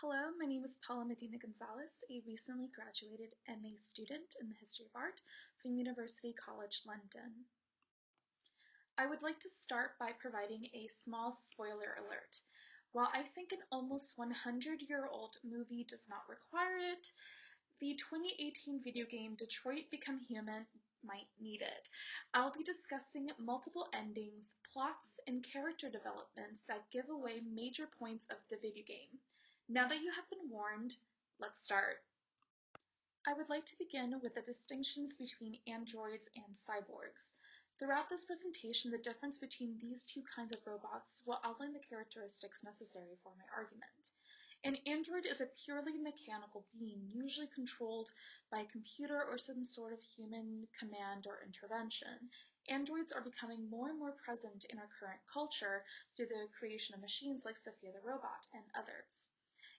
Hello, my name is Paola Medina-Gonzalez, a recently graduated MA student in the History of Art from University College London. I would like to start by providing a small spoiler alert. While I think an almost 100-year-old movie does not require it, the 2018 video game Detroit Become Human might need it. I'll be discussing multiple endings, plots, and character developments that give away major points of the video game. Now that you have been warned, let's start. I would like to begin with the distinctions between androids and cyborgs. Throughout this presentation, the difference between these two kinds of robots will outline the characteristics necessary for my argument. An android is a purely mechanical being, usually controlled by a computer or some sort of human command or intervention. Androids are becoming more and more present in our current culture through the creation of machines like Sophia the robot and others.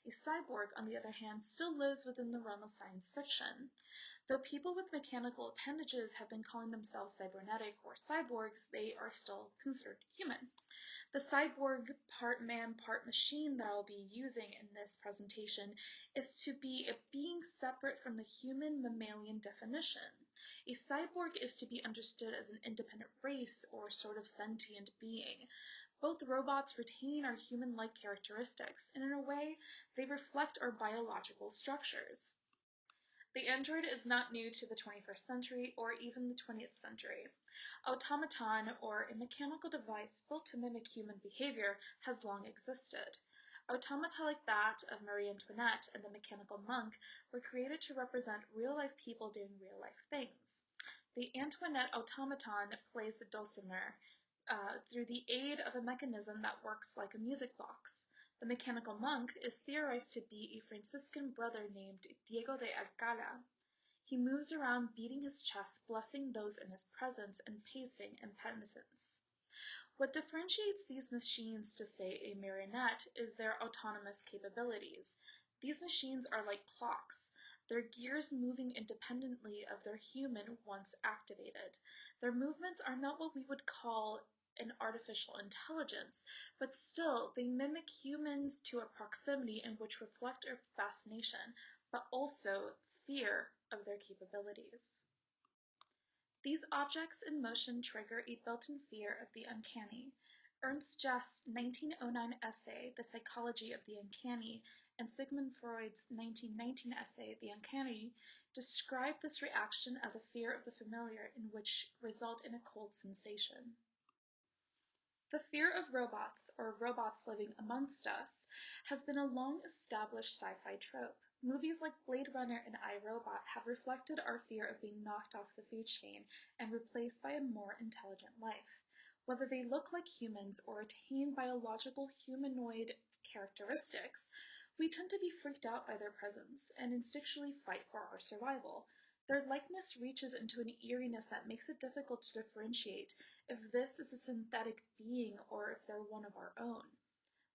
A cyborg, on the other hand, still lives within the realm of science fiction. Though people with mechanical appendages have been calling themselves cybernetic or cyborgs, they are still considered human. The cyborg, part man, part machine that I will be using in this presentation is to be a being separate from the human mammalian definition. A cyborg is to be understood as an independent race or sort of sentient being. Both robots retain our human-like characteristics, and in a way, they reflect our biological structures. The android is not new to the 21st century or even the 20th century. Automaton, or a mechanical device built to mimic human behavior, has long existed. Automata like that of Marie Antoinette and the mechanical monk were created to represent real-life people doing real-life things. The Antoinette automaton plays the dulcimer through the aid of a mechanism that works like a music box. The mechanical monk is theorized to be a Franciscan brother named Diego de Alcala. He moves around beating his chest, blessing those in his presence, and pacing in penitence. What differentiates these machines to, say, a marionette is their autonomous capabilities. These machines are like clocks, their gears moving independently of their human once activated. Their movements are not what we would call an artificial intelligence, but still they mimic humans to a proximity in which reflect our fascination, but also fear of their capabilities. These objects in motion trigger a built-in fear of the uncanny. Ernst Jast's 1909 essay, The Psychology of the Uncanny, and Sigmund Freud's 1919 essay, The Uncanny, describe this reaction as a fear of the familiar in which result in a cold sensation. The fear of robots, or robots living amongst us, has been a long-established sci-fi trope. Movies like Blade Runner and I, Robot have reflected our fear of being knocked off the food chain and replaced by a more intelligent life. Whether they look like humans or attain biological humanoid characteristics, we tend to be freaked out by their presence and instinctually fight for our survival. Their likeness reaches into an eeriness that makes it difficult to differentiate if this is a synthetic being or if they're one of our own.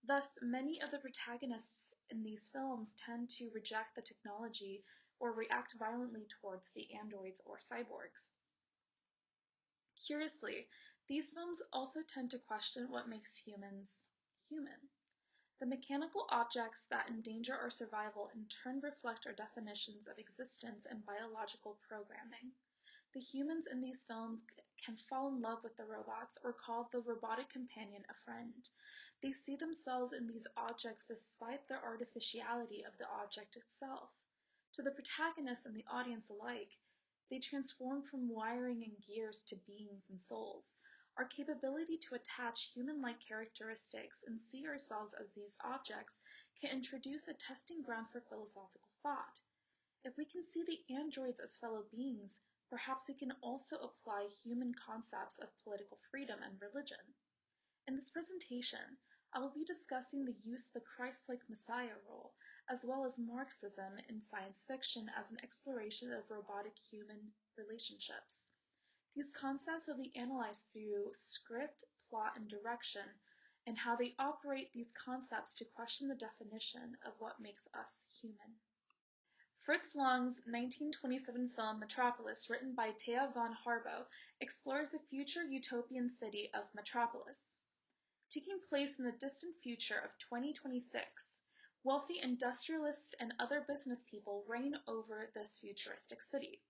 Thus, many of the protagonists in these films tend to reject the technology or react violently towards the androids or cyborgs. Curiously, these films also tend to question what makes humans human. The mechanical objects that endanger our survival in turn reflect our definitions of existence and biological programming. The humans in these films can fall in love with the robots or call the robotic companion a friend. They see themselves in these objects despite the artificiality of the object itself. To the protagonists and the audience alike, they transform from wiring and gears to beings and souls. Our capability to attach human-like characteristics and see ourselves as these objects can introduce a testing ground for philosophical thought. If we can see the androids as fellow beings, perhaps we can also apply human concepts of political freedom and religion. In this presentation, I will be discussing the use of the Christ-like Messiah role, as well as Marxism in science fiction as an exploration of robotic-human relationships. These concepts will be analyzed through script, plot, and direction, and how they operate these concepts to question the definition of what makes us human. Fritz Lang's 1927 film Metropolis, written by Thea von Harbo, explores the future utopian city of Metropolis. Taking place in the distant future of 2026, Wealthy industrialists and other business people reign over this futuristic city.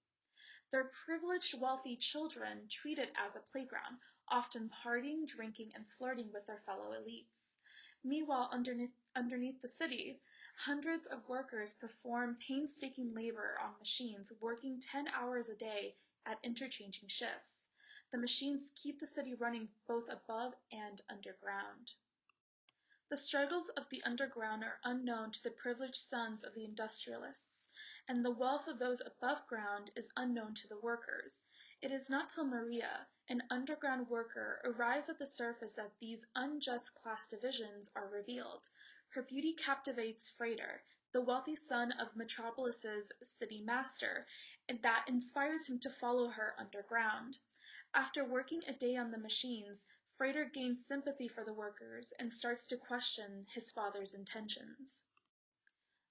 Their privileged, wealthy children treat it as a playground, often partying, drinking, and flirting with their fellow elites. Meanwhile, underneath the city, hundreds of workers perform painstaking labor on machines, working 10 hours a day at interchanging shifts. The machines keep the city running both above and underground. The struggles of the underground are unknown to the privileged sons of the industrialists, and the wealth of those above ground is unknown to the workers. It is not till Maria, an underground worker, arrives at the surface that these unjust class divisions are revealed. Her beauty captivates Frater, the wealthy son of Metropolis's city master, and that inspires him to follow her underground. After working a day on the machines, Frater gains sympathy for the workers and starts to question his father's intentions.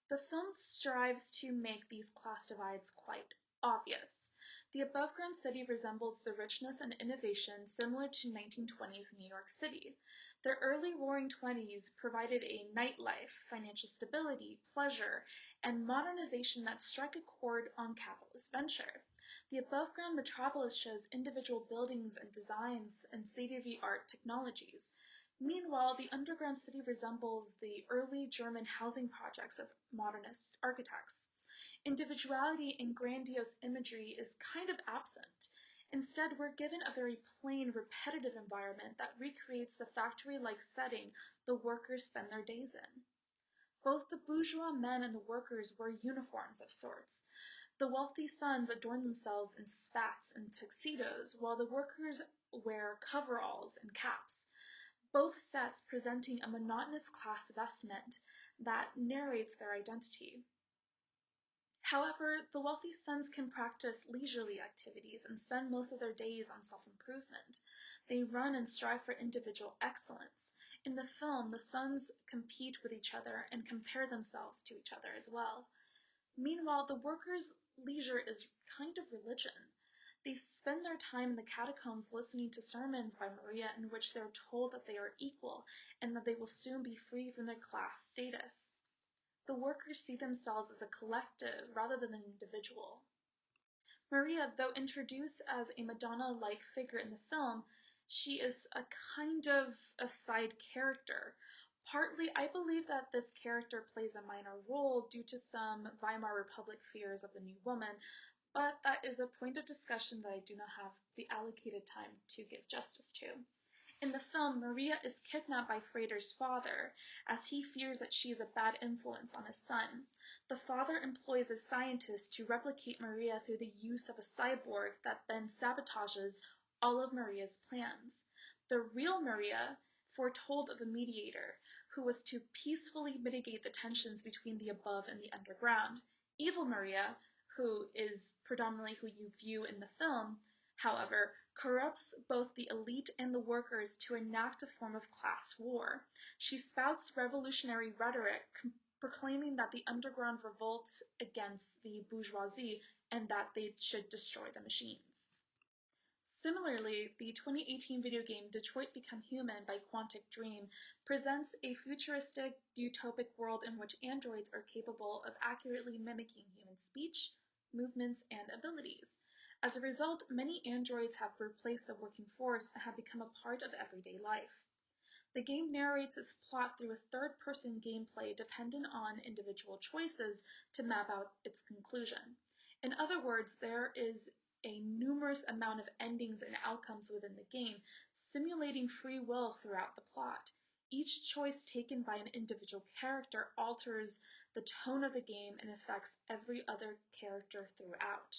The film strives to make these class divides quite obvious. The above-ground city resembles the richness and innovation similar to 1920s New York City. The early Roaring Twenties provided a nightlife, financial stability, pleasure, and modernization that struck a chord on capitalist venture. The above-ground metropolis shows individual buildings and designs and state-of-the-art technologies. Meanwhile, the underground city resembles the early German housing projects of modernist architects. Individuality and grandiose imagery is kind of absent. Instead, we're given a very plain, repetitive environment that recreates the factory-like setting the workers spend their days in. Both the bourgeois men and the workers wear uniforms of sorts. The wealthy sons adorn themselves in spats and tuxedos, while the workers wear coveralls and caps, both sets presenting a monotonous class vestment that narrates their identity. However, the wealthy sons can practice leisurely activities and spend most of their days on self-improvement. They run and strive for individual excellence. In the film, the sons compete with each other and compare themselves to each other as well. Meanwhile, the workers' leisure is kind of religion. They spend their time in the catacombs listening to sermons by Maria in which they are told that they are equal and that they will soon be free from their class status. The workers see themselves as a collective rather than an individual. Maria, though introduced as a Madonna-like figure in the film, she is a kind of a side character. Partly, I believe that this character plays a minor role due to some Weimar Republic fears of the new woman, but that is a point of discussion that I do not have the allocated time to give justice to. In the film, Maria is kidnapped by Frater's father, as he fears that she is a bad influence on his son. The father employs a scientist to replicate Maria through the use of a cyborg that then sabotages all of Maria's plans. The real Maria foretold of a mediator, who was to peacefully mitigate the tensions between the above and the underground. Evil Maria, who is predominantly who you view in the film, however, corrupts both the elite and the workers to enact a form of class war. She spouts revolutionary rhetoric, proclaiming that the underground revolts against the bourgeoisie and that they should destroy the machines. Similarly, the 2018 video game Detroit Become Human by Quantic Dream presents a futuristic, utopic world in which androids are capable of accurately mimicking human speech, movements, and abilities. As a result, many androids have replaced the working force and have become a part of everyday life. The game narrates its plot through a third-person gameplay dependent on individual choices to map out its conclusion. In other words, there is a numerous amount of endings and outcomes within the game, simulating free will throughout the plot. Each choice taken by an individual character alters the tone of the game and affects every other character throughout.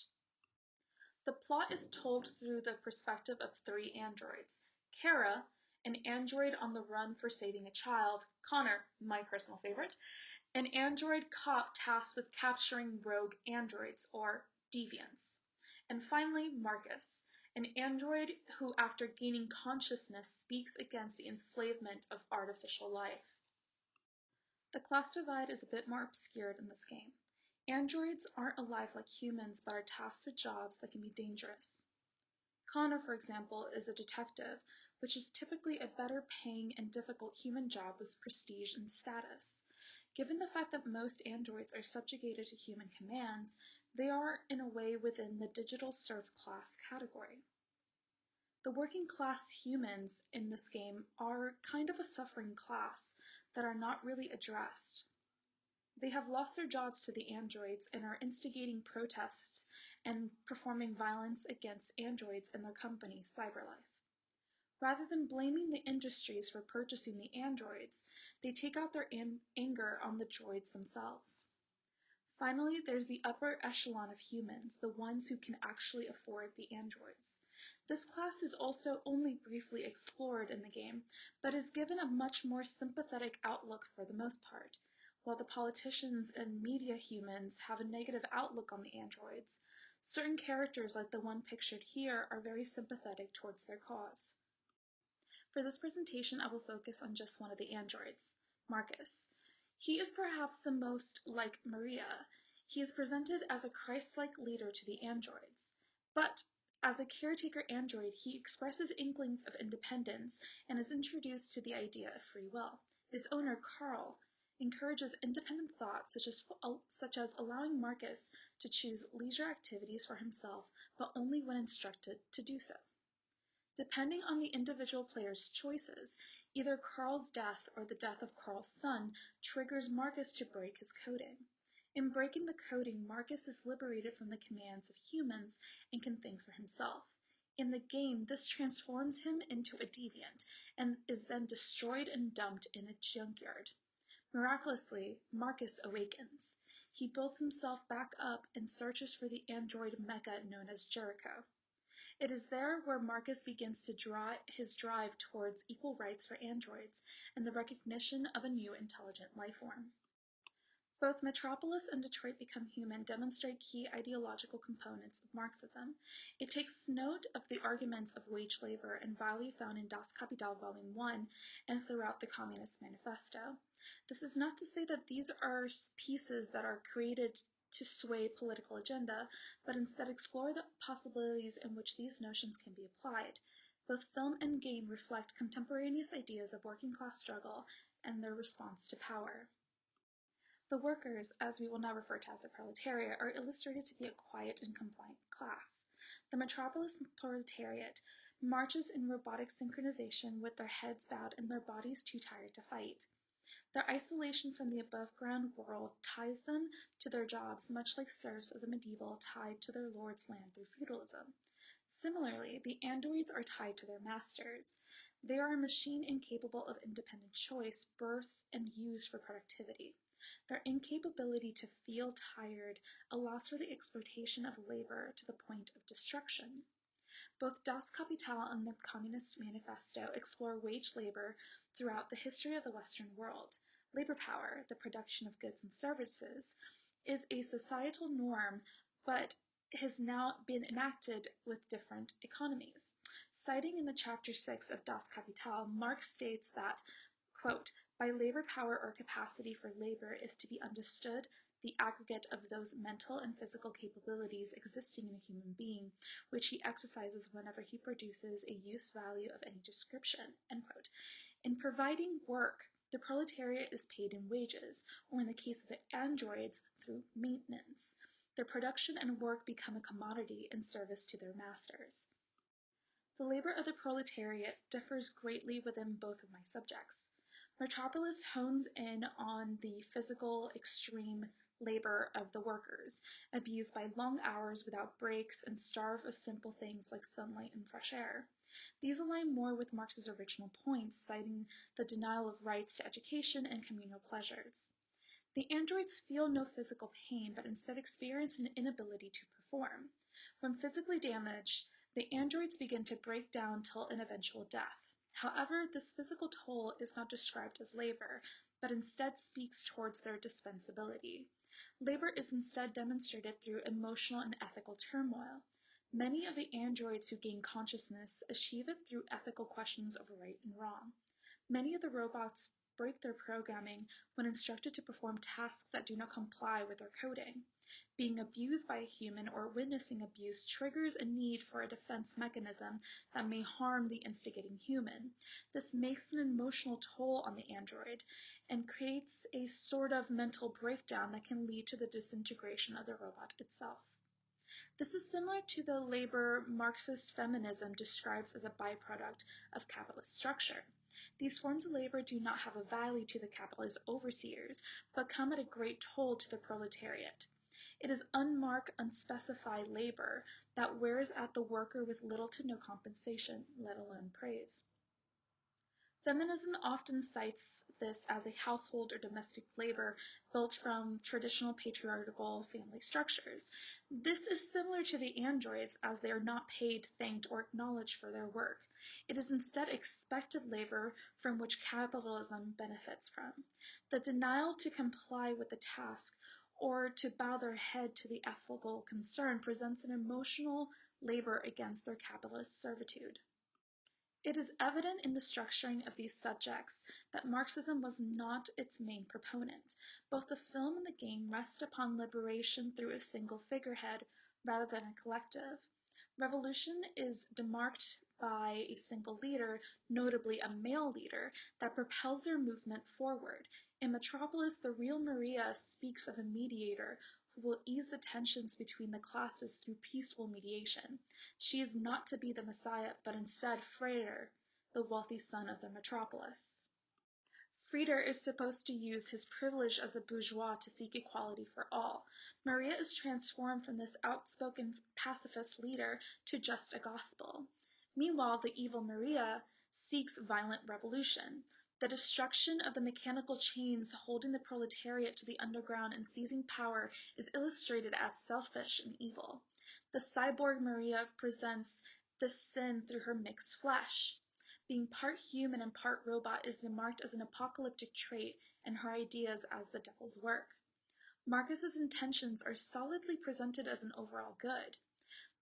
The plot is told through the perspective of three androids. Kara, an android on the run for saving a child. Connor, my personal favorite, an android cop tasked with capturing rogue androids, or deviants. And finally, Markus, an android who, after gaining consciousness, speaks against the enslavement of artificial life. The class divide is a bit more obscured in this game. Androids aren't alive like humans, but are tasked with jobs that can be dangerous. Connor, for example, is a detective which is typically a better paying and difficult human job with prestige and status. Given the fact that most androids are subjugated to human commands, they are, in a way, within the digital serf class category. The working class humans in this game are kind of a suffering class that are not really addressed. They have lost their jobs to the androids and are instigating protests and performing violence against androids and their company, Cyberlife. Rather than blaming the industries for purchasing the androids, they take out their anger on the droids themselves. Finally, there's the upper echelon of humans, the ones who can actually afford the androids. This class is also only briefly explored in the game, but is given a much more sympathetic outlook for the most part. While the politicians and media humans have a negative outlook on the androids, certain characters like the one pictured here are very sympathetic towards their cause. For this presentation, I will focus on just one of the androids, Markus. He is perhaps the most like Maria. He is presented as a Christ-like leader to the androids, but as a caretaker android, he expresses inklings of independence and is introduced to the idea of free will. His owner, Carl, encourages independent thought, such as allowing Markus to choose leisure activities for himself, but only when instructed to do so. Depending on the individual player's choices, either Carl's death or the death of Carl's son triggers Markus to break his coding. In breaking the coding, Markus is liberated from the commands of humans and can think for himself. In the game, this transforms him into a deviant and is then destroyed and dumped in a junkyard. Miraculously, Markus awakens. He builds himself back up and searches for the android mecha known as Jericho. It is there where Markus begins to his drive towards equal rights for androids and the recognition of a new intelligent life form. Both Metropolis and Detroit Become Human demonstrate key ideological components of Marxism. It takes note of the arguments of wage labor and value found in Das Kapital Volume 1 and throughout the Communist Manifesto. This is not to say that these are pieces that are created to sway political agenda, but instead explore the possibilities in which these notions can be applied. Both film and game reflect contemporaneous ideas of working class struggle and their response to power. The workers, as we will now refer to as the proletariat, are illustrated to be a quiet and compliant class. The Metropolis proletariat marches in robotic synchronization with their heads bowed and their bodies too tired to fight. Their isolation from the above-ground world ties them to their jobs, much like serfs of the medieval tied to their lord's land through feudalism. Similarly, the androids are tied to their masters. They are a machine incapable of independent choice, birthed and used for productivity. Their incapability to feel tired allows for the exploitation of labor to the point of destruction. Both Das Kapital and the Communist Manifesto explore wage labor throughout the history of the Western world. Labor power, the production of goods and services, is a societal norm, but has now been enacted with different economies. Citing in the Chapter 6 of Das Kapital, Marx states that, quote, by labor power or capacity for labor is to be understood the aggregate of those mental and physical capabilities existing in a human being, which he exercises whenever he produces a use value of any description, end quote. In providing work, the proletariat is paid in wages, or in the case of the androids, through maintenance. Their production and work become a commodity in service to their masters. The labor of the proletariat differs greatly within both of my subjects. Metropolis hones in on the physical, extreme labor of the workers, abused by long hours without breaks and starved of simple things like sunlight and fresh air. These align more with Marx's original points, citing the denial of rights to education and communal pleasures. The androids feel no physical pain, but instead experience an inability to perform. When physically damaged, the androids begin to break down till an eventual death. However, this physical toll is not described as labor, but instead speaks towards their dispensability. Labor is instead demonstrated through emotional and ethical turmoil. Many of the androids who gain consciousness achieve it through ethical questions of right and wrong. Many of the robots break their programming when instructed to perform tasks that do not comply with their coding. Being abused by a human or witnessing abuse triggers a need for a defense mechanism that may harm the instigating human. This makes an emotional toll on the android and creates a sort of mental breakdown that can lead to the disintegration of the robot itself. This is similar to the labor Marxist feminism describes as a byproduct of capitalist structure. These forms of labor do not have a value to the capitalist overseers, but come at a great toll to the proletariat. It is unmarked, unspecified labor that wears at the worker with little to no compensation, let alone praise. Feminism often cites this as a household or domestic labor built from traditional patriarchal family structures. This is similar to the androids, as they are not paid, thanked, or acknowledged for their work. It is instead expected labor from which capitalism benefits from. The denial to comply with the task or to bow their head to the ethical concern presents an emotional labor against their capitalist servitude. It is evident in the structuring of these subjects that Marxism was not its main proponent. Both the film and the game rest upon liberation through a single figurehead rather than a collective. Revolution is demarked by a single leader, notably a male leader, that propels their movement forward. In Metropolis, the real Maria speaks of a mediator who will ease the tensions between the classes through peaceful mediation. She is not to be the Messiah, but instead Frieder, the wealthy son of the Metropolis. Frieder is supposed to use his privilege as a bourgeois to seek equality for all. Maria is transformed from this outspoken pacifist leader to just a gospel. Meanwhile, the evil Maria seeks violent revolution. The destruction of the mechanical chains holding the proletariat to the underground and seizing power is illustrated as selfish and evil. The cyborg Maria presents this sin through her mixed flesh. Being part human and part robot is marked as an apocalyptic trait and her ideas as the devil's work. Markus's intentions are solidly presented as an overall good.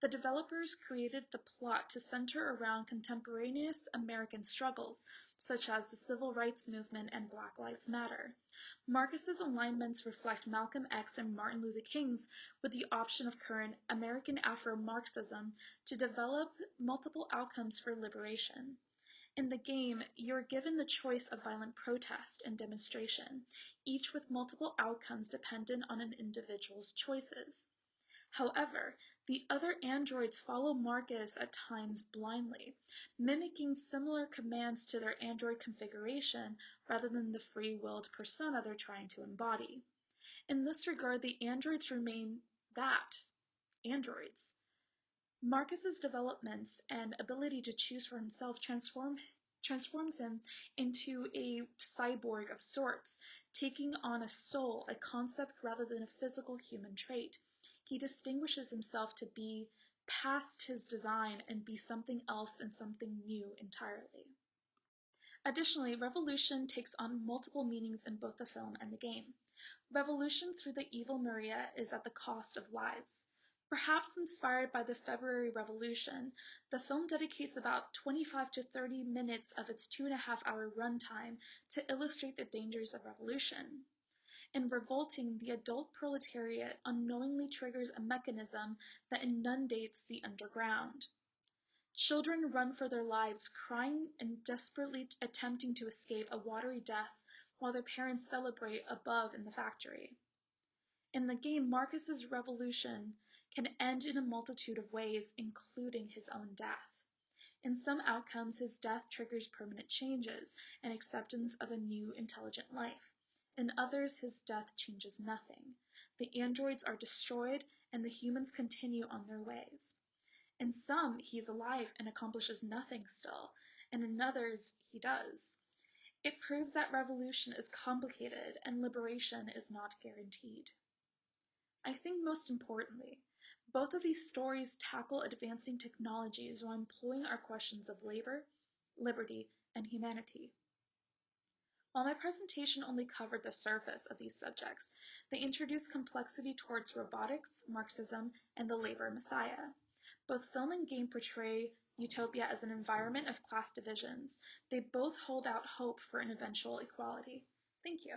The developers created the plot to center around contemporaneous American struggles, such as the Civil Rights Movement and Black Lives Matter. Markus's alignments reflect Malcolm X and Martin Luther King's, with the option of current American Afro-Marxism to develop multiple outcomes for liberation. In the game, you're given the choice of violent protest and demonstration, each with multiple outcomes dependent on an individual's choices. However, the other androids follow Markus at times blindly, mimicking similar commands to their android configuration rather than the free-willed persona they're trying to embody. In this regard, the androids remain androids. Markus's developments and ability to choose for himself transforms him into a cyborg of sorts, taking on a soul, a concept rather than a physical human trait. He distinguishes himself to be past his design and be something else and something new entirely. Additionally, revolution takes on multiple meanings in both the film and the game. Revolution through the evil Maria is at the cost of lives. Perhaps inspired by the February Revolution, the film dedicates about 25 to 30 minutes of its 2.5-hour runtime to illustrate the dangers of revolution. In revolting, the adult proletariat unknowingly triggers a mechanism that inundates the underground. Children run for their lives, crying and desperately attempting to escape a watery death while their parents celebrate above in the factory. In the game, Markus's revolution can end in a multitude of ways, including his own death. In some outcomes, his death triggers permanent changes and acceptance of a new intelligent life. In others, his death changes nothing. The androids are destroyed and the humans continue on their ways. In some, he's alive and accomplishes nothing still, and in others, he does. It proves that revolution is complicated and liberation is not guaranteed. I think most importantly, both of these stories tackle advancing technologies while employing our questions of labor, liberty, and humanity. While my presentation only covered the surface of these subjects, they introduce complexity towards robotics, Marxism, and the labor messiah. Both film and game portray utopia as an environment of class divisions. They both hold out hope for an eventual equality. Thank you.